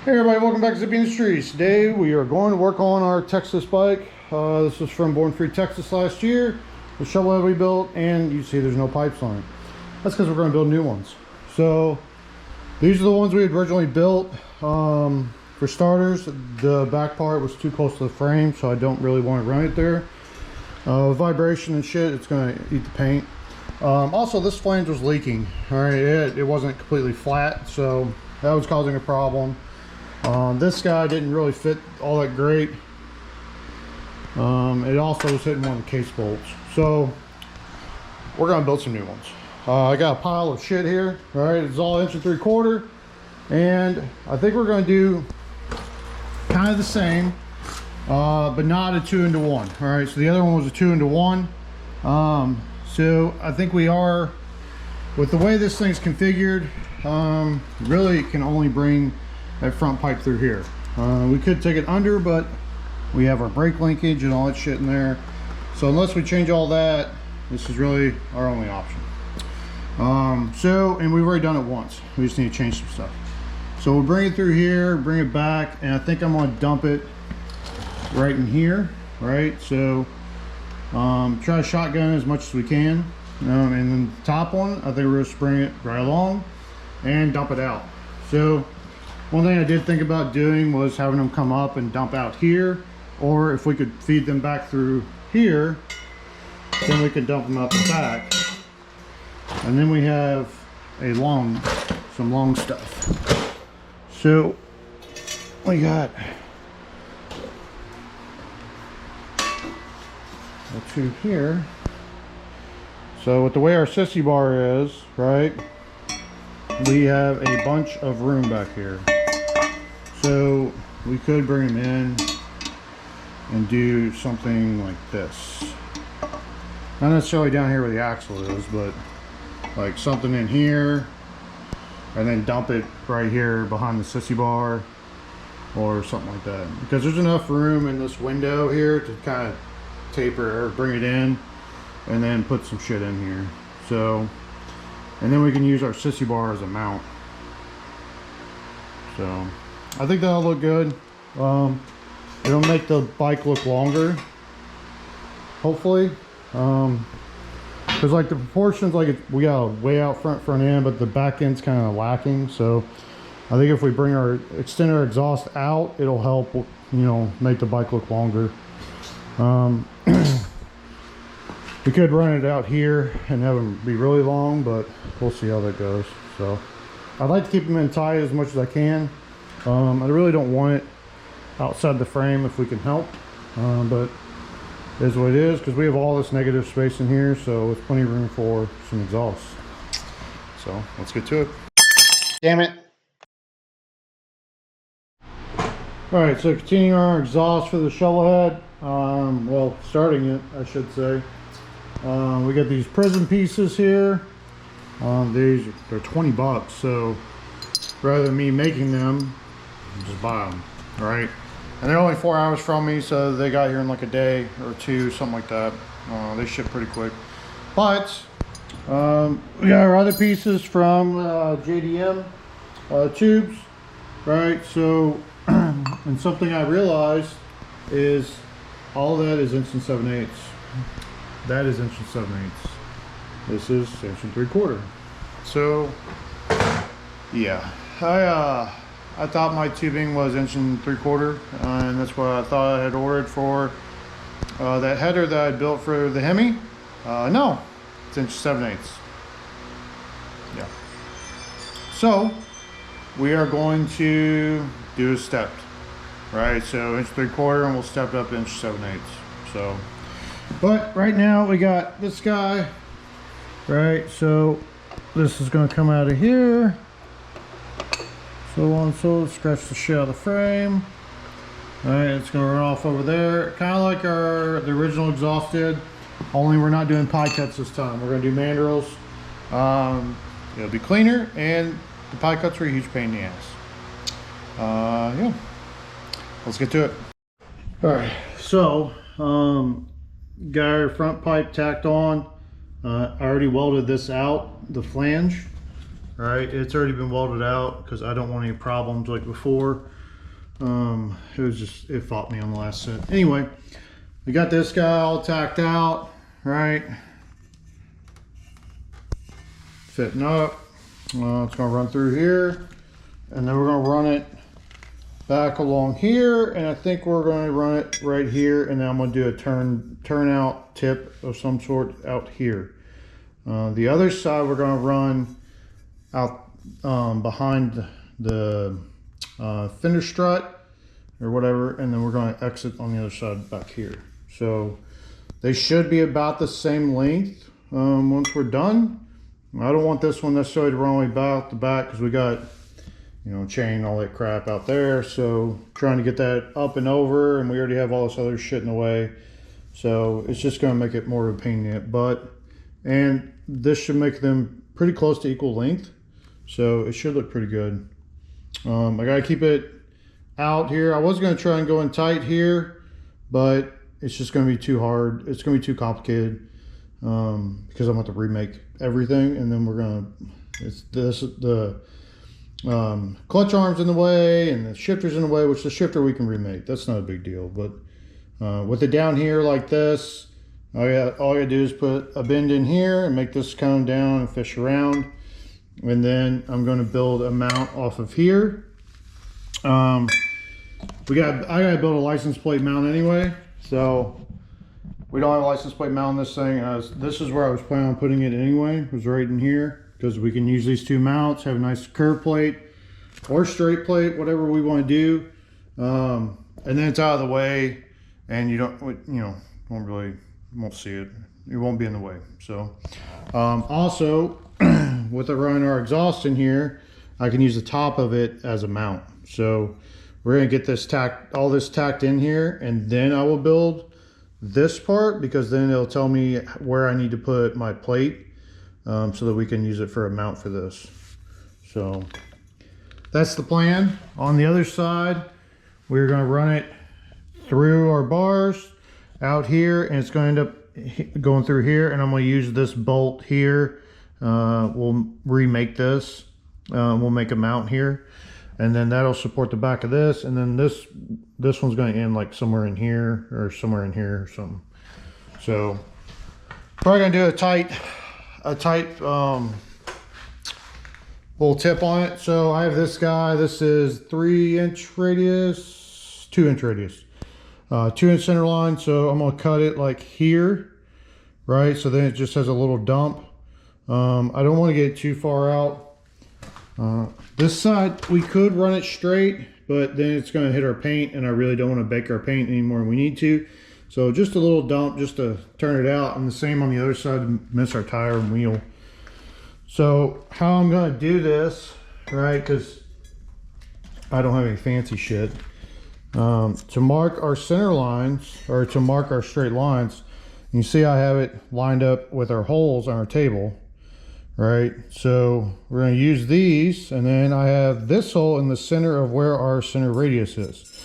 Hey everybody, welcome back to Zippy Industries. Today we are going to work on our Texas bike. This was from Born Free Texas last year. The shovelhead we built, and you see there's no pipes on it. That's because we're going to build new ones. So these are the ones we had originally built. For starters, the back part was too close to the frame, so I don't really want to run it there. Vibration and shit, it's going to eat the paint. Also, this flange was leaking. All right, it wasn't completely flat, so that was causing a problem. This guy didn't really fit all that great. It also was hitting one of the case bolts. So we're gonna build some new ones. I got a pile of shit here. All right, it's all 1 3/4, and I think we're gonna do kind of the same, but not a 2-into-1. All right, so the other one was a 2-into-1. So I think we are, with the way this thing's configured, really can only bring that front pipe through here. We could take it under, but we have our brake linkage and all that shit in there. So unless we change all that, this is really our only option. And we've already done it once. We just need to change some stuff. So we'll bring it through here, bring it back, and I think I'm gonna dump it right in here, right? So try to shotgun as much as we can. And then the top one, I think we're gonna bring it right along and dump it out. So one thing I did think about doing was having them come up and dump out here, or if we could feed them back through here, then we could dump them out the back. And then we have some long stuff. So we got a tube here. So with the way our sissy bar is, right, we have a bunch of room back here. So we could bring them in and do something like this. Not necessarily down here where the axle is, but like something in here, and then dump it right here behind the sissy bar or something like that. Because there's enough room in this window here to kind of taper or bring it in and then put some shit in here. So, and then we can use our sissy bar as a mount. So I think that'll look good. It'll make the bike look longer, hopefully. Because like the proportions, like we got a way out front end, but the back end's kind of lacking. So I think if we extend our exhaust out, it'll help, you know, make the bike look longer. We could run it out here and have them be really long, but we'll see how that goes. So I'd like to keep them in tight as much as I can. I really don't want it outside the frame if we can help, but it is what it is, because we have all this negative space in here, so it's plenty of room for some exhaust. So let's get to it. Damn it. All right, so continuing our exhaust for the shovelhead. Well, starting it, I should say. We got these prism pieces here. They're 20 bucks, so rather than me making them, just buy them. All right, and they're only 4 hours from me, so they got here in like a day or two, something like that. They ship pretty quick. But we got our other pieces from JDM tubes, right? So and something I realized is all that is 1 7/8. That is 1 7/8. This is 1 3/4. So yeah, I thought my tubing was 1 3/4, and that's what I thought I had ordered for that header that I built for the Hemi. No, it's 1 7/8. Yeah. So we are going to do a stepped, right? So 1 3/4, and we'll step it up to 1 7/8. So, but right now we got this guy, right? So this is going to come out of here. So on, so scratch the shit out of the frame. All right, it's going to run off over there, kind of like the original exhaust did. Only we're not doing pie cuts this time. We're going to do mandrels. It'll be cleaner, and the pie cuts are a huge pain in the ass. Yeah, let's get to it. All right, so got our front pipe tacked on. I already welded this out, the flange. right? It's already been welded out because I don't want any problems like before. It was just, it fought me on the last set. Anyway, we got this guy all tacked out, right? Fitting up. It's gonna run through here, and then we're gonna run it back along here, and I think we're going to run it right here, and then I'm going to do a turnout tip of some sort out here. The other side we're going to run out behind the fender strut or whatever, and then we're going to exit on the other side back here. So they should be about the same length once we're done. I don't want this one necessarily to run all the way back to back because we got, you know, chain, all that crap out there. So trying to get that up and over, and we already have all this other shit in the way. So it's just going to make it more of a pain in the butt. And this should make them pretty close to equal length. So it should look pretty good. I got to keep it out here. I was going to try and go in tight here, but it's just going to be too hard. It's going to be too complicated because I'm going to have to remake everything. And then we're going to, the clutch arms in the way and the shifter's in the way, which the shifter we can remake. That's not a big deal. But with it down here like this, all I gotta do is put a bend in here and make this come down and fish around. And then I'm going to build a mount off of here. I gotta build a license plate mount anyway, so we don't have a license plate mount on this thing. This is where I was planning on putting it anyway. It was right in here because we can use these two mounts, have a nice curved plate or straight plate, whatever we want to do. And then it's out of the way, and you don't, you know, won't see it. It won't be in the way. So also with it running our exhaust in here, I can use the top of it as a mount. So we're gonna get this all this tacked in here, and then I will build this part, because then it'll tell me where I need to put my plate so that we can use it for a mount for this. So that's the plan. On the other side, we're going to run it through our bars out here, and it's going to end up going through here, and I'm going to use this bolt here. We'll remake this. We'll make a mount here, and then that'll support the back of this, and then this one's going to end like somewhere in here or somewhere in here or something. So probably going to do a tight little tip on it. So I have this guy. This is 3-inch radius, 2-inch radius, 2-inch center line. So I'm going to cut it like here, right? So then it just has a little dump. I don't want to get too far out. This side we could run it straight, but then it's going to hit our paint, and I really don't want to bake our paint anymore than we need to. So just a little dump just to turn it out, and the same on the other side to miss our tire and wheel. So how I'm going to do this, right, because I don't have any fancy shit, to mark our center lines, or to mark our straight lines, you see I have it lined up with our holes on our table. Right, so we're going to use these, and then I have this hole in the center of where our center radius is.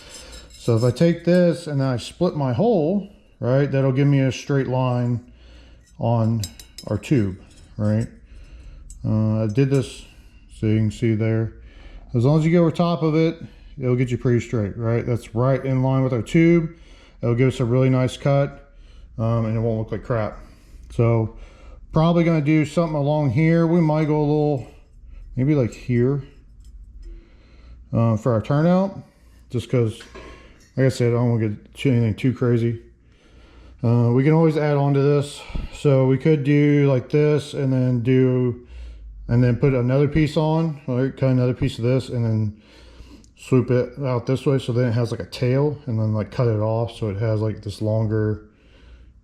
So if I take this and I split my hole, right, that'll give me a straight line on our tube, right? I did this so you can see there. As long as you go over top of it, it'll get you pretty straight, right? That's right in line with our tube. It'll give us a really nice cut, and it won't look like crap. So probably going to do something along here. We might go a little, maybe like here for our turnout, just because, like I said, I don't want to get anything too crazy. We can always add on to this. So we could do like this, and then put another piece on, right? Cut another piece of this, and then swoop it out this way, so then it has like a tail, and then like cut it off so it has like this longer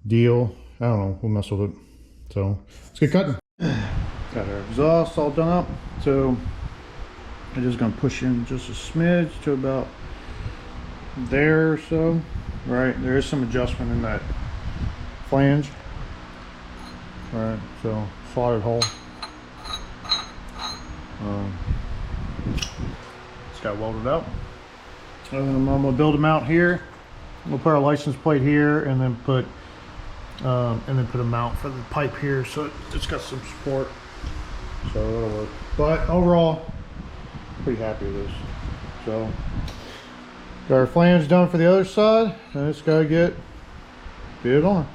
deal. I don't know, we'll mess with it. So let's get cutting. Got our exhaust all done up. So I'm just gonna push in just a smidge to about there or so. Right, there is some adjustment in that flange. Right, so slotted hole. It's got welded up. I'm gonna build them out here. We'll put our license plate here, and then put a mount for the pipe here, so it's got some support. so it'll work. But overall, pretty happy with this. So got our flange done for the other side, and it's got to get fitted on.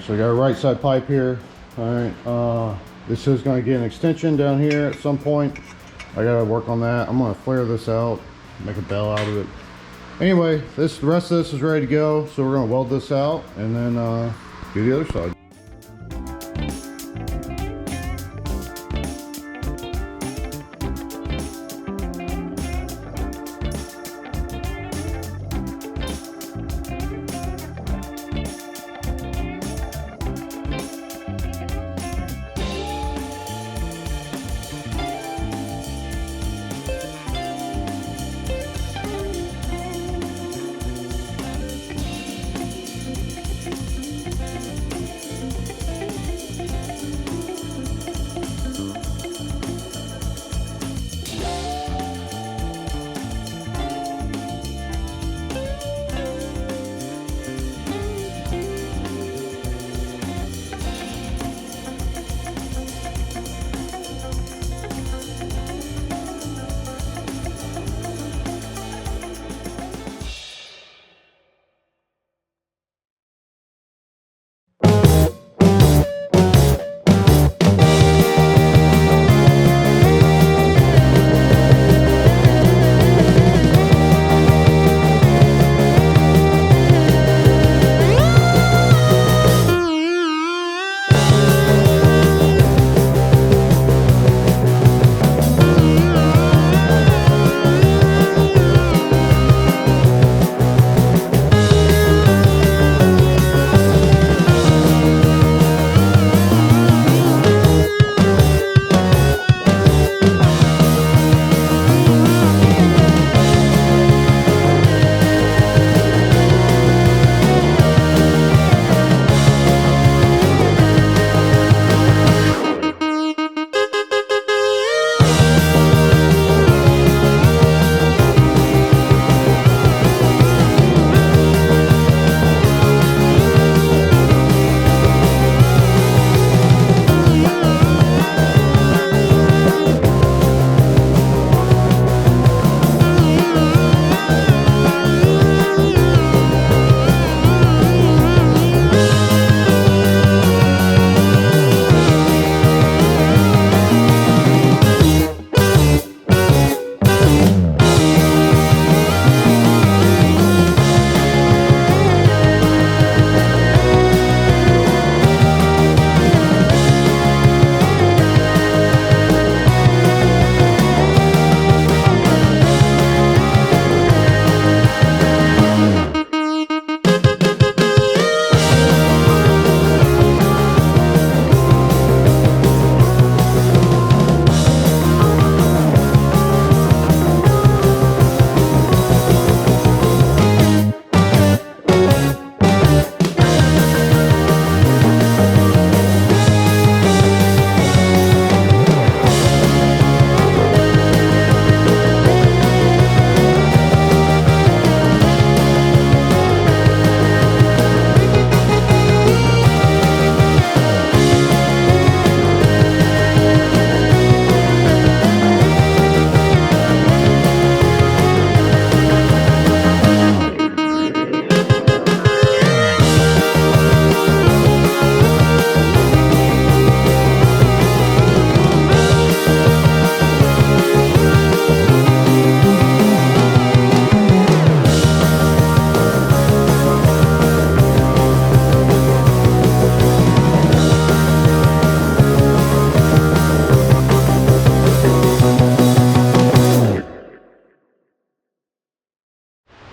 So we got a right side pipe here. All right, this is going to get an extension down here at some point. I got to work on that. I'm going to flare this out make a bell out of it. Anyway, the rest of this is ready to go, so we're gonna weld this out and then do the other side.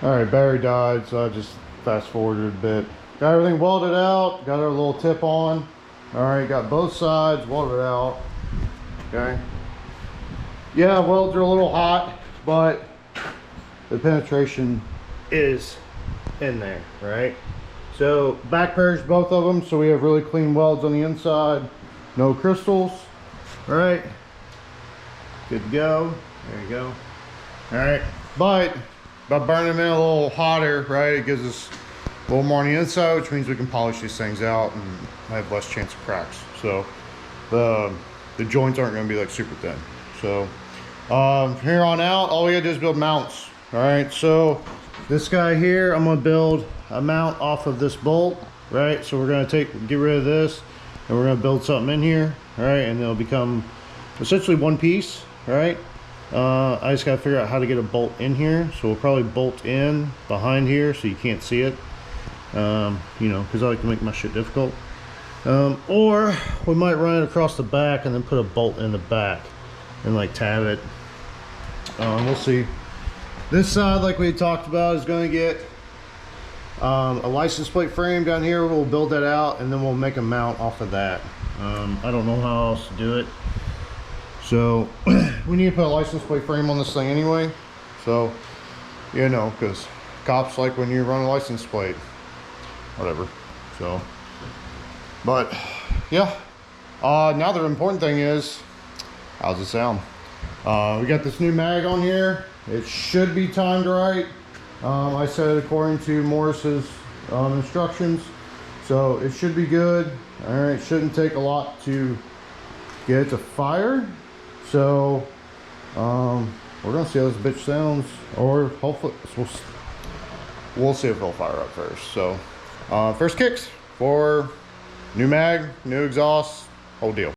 Alright, battery died, so I just fast forwarded a bit. Got everything welded out, got our little tip on. Alright, got both sides welded out. Okay. Yeah, welds are a little hot, but the penetration is in there, right? So back purged both of them, so we have really clean welds on the inside, no crystals. All right, good to go. There you go. All right, but by burning them in a little hotter, right, it gives us a little more on the inside, which means we can polish these things out and have less chance of cracks. So the joints aren't going to be like super thin. So from here on out, all we gotta do is build mounts. All right, so this guy here, I'm gonna build a mount off of this bolt, right? So we're gonna get rid of this, and we're gonna build something in here, all right? And it'll become essentially one piece, all right? I just gotta figure out how to get a bolt in here, so we'll probably bolt in behind here so you can't see it, you know, because I like to make my shit difficult. Or we might run it across the back and then put a bolt in the back and like tab it. We'll see. This side, like we talked about, is going to get a license plate frame down here. We'll build that out and then we'll make a mount off of that. I don't know how else to do it, so we need to put a license plate frame on this thing anyway, so you know, because cops like when you run a license plate, whatever. So, but yeah, now the important thing is, how's it sound? We got this new mag on here. It should be timed right. I said according to Morris's instructions, so it should be good. All right, shouldn't take a lot to get it to fire. So we're gonna see how this bitch sounds, or hopefully we'll see if it'll fire up first. So first kicks for new mag, new exhaust, whole deal.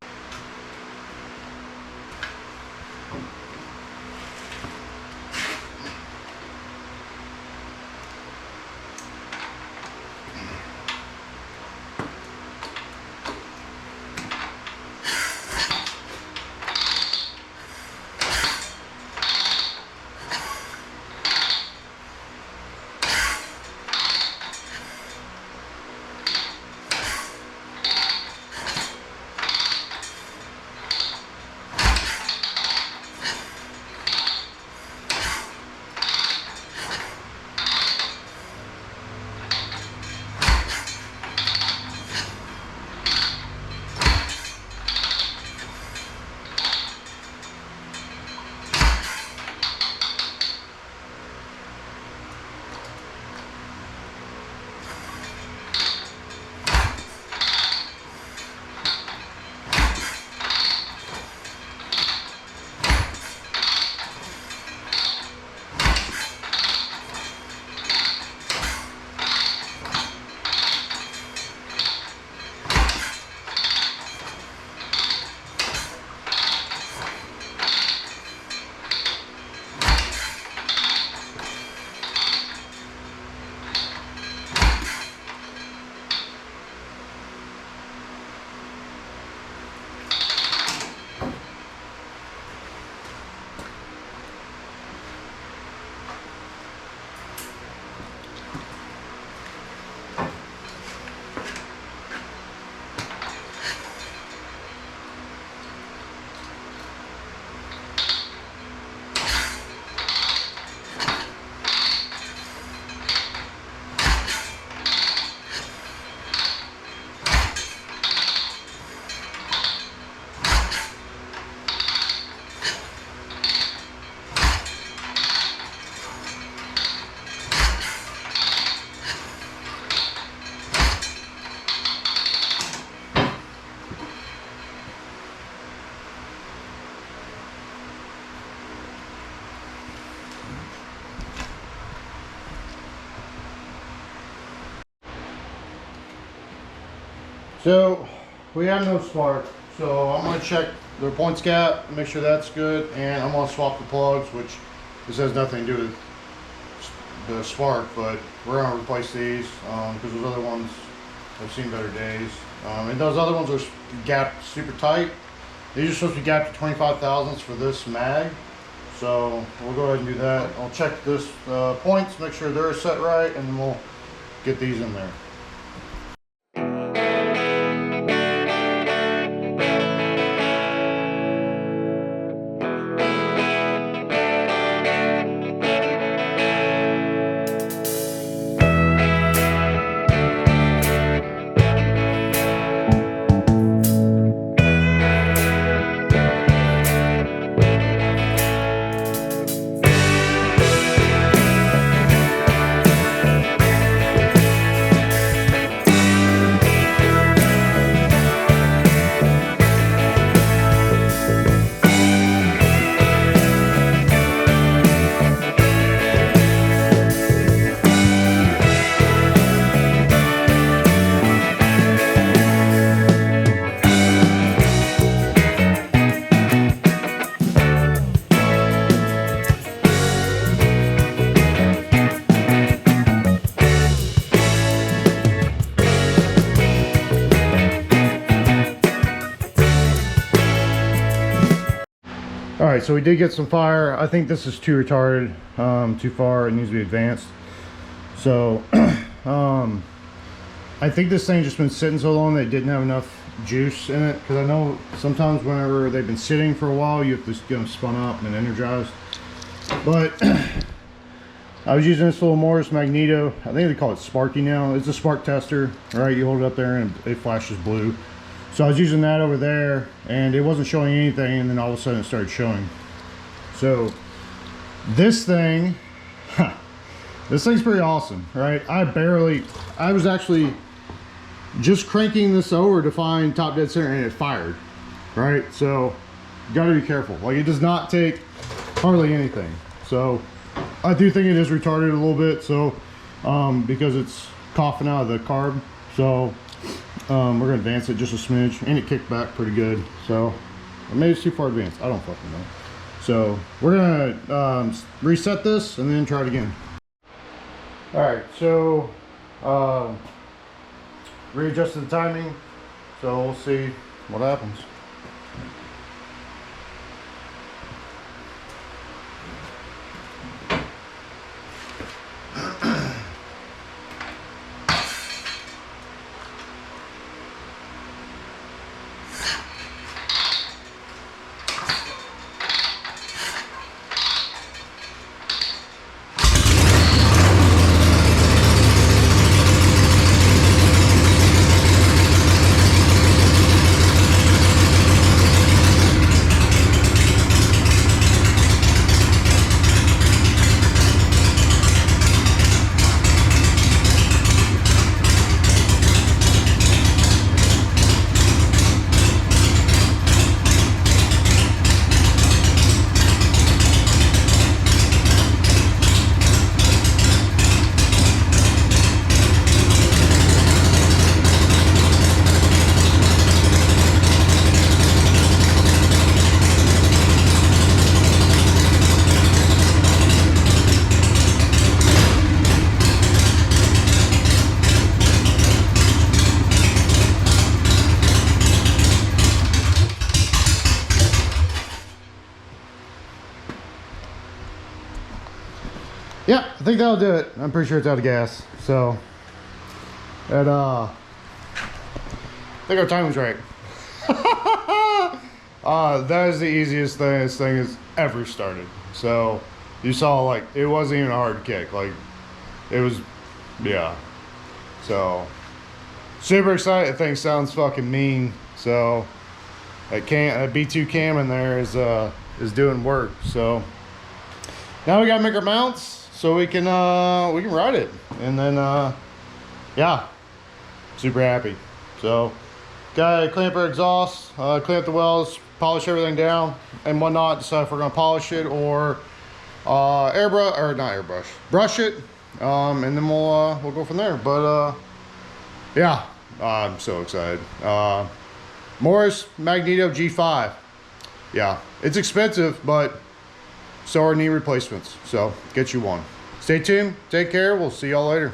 So we have no spark, so I'm going to check the points gap, make sure that's good, and I'm going to swap the plugs, which this has nothing to do with the spark, but we're going to replace these because those other ones have seen better days. And those other ones are gapped super tight. These are supposed to be gapped to 25 thousandths for this mag, so we'll go ahead and do that. I'll check this points, make sure they're set right, and then we'll get these in there. right, so we did get some fire. I think this is too retarded, too far. It needs to be advanced. So I think this thing just been sitting so long that it didn't have enough juice in it, because I know sometimes whenever they've been sitting for a while, you have to get them spun up and energized. But I was using this little Morris Magneto, I think they call it Sparky now. It's a spark tester, right? You hold it up there and it flashes blue. So I was using that over there and it wasn't showing anything, and then all of a sudden it started showing. So this thing, this thing's pretty awesome, right? I was actually just cranking this over to find top dead center and it fired, right? So you gotta be careful. Like, it does not take hardly anything. So I do think it is retarded a little bit, so because it's coughing out of the carb. So we're gonna advance it just a smidge, and it kicked back pretty good. So maybe it's too far advanced, I don't fucking know. So we're gonna reset this and then try it again. All right, so readjusted the timing, so we'll see what happens. Yeah, I think that'll do it. I'm pretty sure it's out of gas. So, and I think our timing's right. That is the easiest thing this thing has ever started. So, you saw, like, it wasn't even a hard kick. Like, it was, yeah. So, super excited. The thing sounds fucking mean. So, that B2 cam in there is doing work. So, now we gotta make our mounts so we can ride it, and then yeah, super happy. So gotta clamp our exhaust, clamp the wells, polish everything down and whatnot, decide if we're gonna polish it or airbrush, or not airbrush, brush it, and then we'll go from there. But yeah, I'm so excited. Morris Magneto G5. Yeah, it's expensive, but so are knee replacements, so get you one. Stay tuned, take care, we'll see y'all later.